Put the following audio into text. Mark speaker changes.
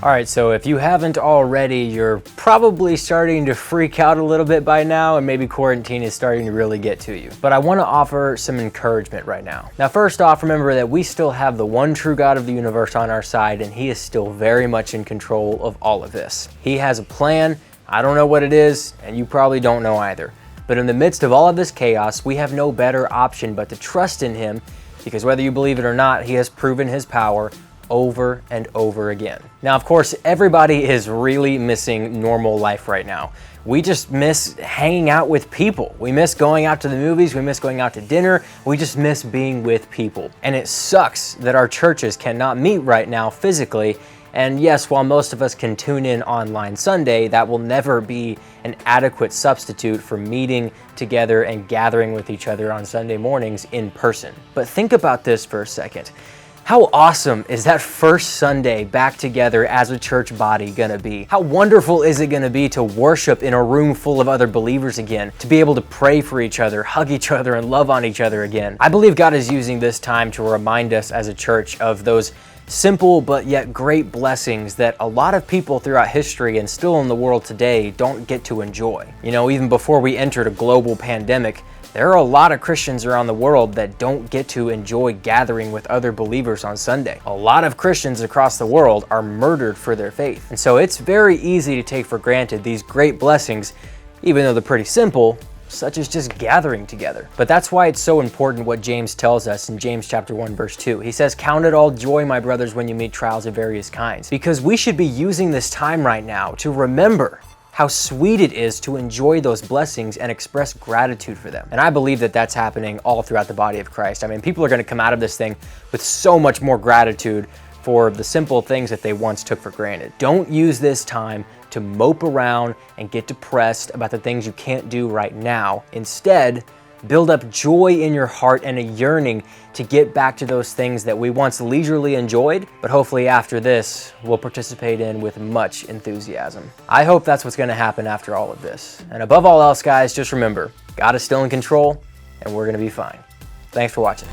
Speaker 1: All right, so if you haven't already, you're probably starting to freak out a little bit by now, and maybe quarantine is starting to really get to you. But I want to offer some encouragement right now. Now, first off, remember that we still have the one true God of the universe on our side, and he is still very much in control of all of this. He has a plan. I don't know what it is, and you probably don't know either. But in the midst of all of this chaos, we have no better option but to trust in him, because whether you believe it or not, he has proven his power over and over again. Now, of course, everybody is really missing normal life right now. We just miss hanging out with people. We miss going out to the movies. We miss going out to dinner. We just miss being with people. And it sucks that our churches cannot meet right now physically. And yes, while most of us can tune in online Sunday, that will never be an adequate substitute for meeting together and gathering with each other on Sunday mornings in person. But think about this for a second. How awesome is that first Sunday back together as a church body gonna be? How wonderful is it gonna be to worship in a room full of other believers again, to be able to pray for each other, hug each other, and love on each other again? I believe God is using this time to remind us as a church of those simple but yet great blessings that a lot of people throughout history and still in the world today don't get to enjoy. You know, even before we entered a global pandemic, there are a lot of Christians around the world that don't get to enjoy gathering with other believers on Sunday. A lot of Christians across the world are murdered for their faith. And so it's very easy to take for granted these great blessings, even though they're pretty simple, such as just gathering together. But that's why it's so important what James tells us in James chapter 1, verse 2. He says, "Count it all joy, my brothers, when you meet trials of various kinds." Because we should be using this time right now to remember how sweet it is to enjoy those blessings and express gratitude for them. And I believe that that's happening all throughout the body of Christ. I mean, people are going to come out of this thing with so much more gratitude for the simple things that they once took for granted. Don't use this time to mope around and get depressed about the things you can't do right now. Instead, build up joy in your heart and a yearning to get back to those things that we once leisurely enjoyed, but hopefully after this, we'll participate in with much enthusiasm. I hope that's what's gonna happen after all of this. And above all else, guys, just remember, God is still in control, and we're gonna be fine. Thanks for watching.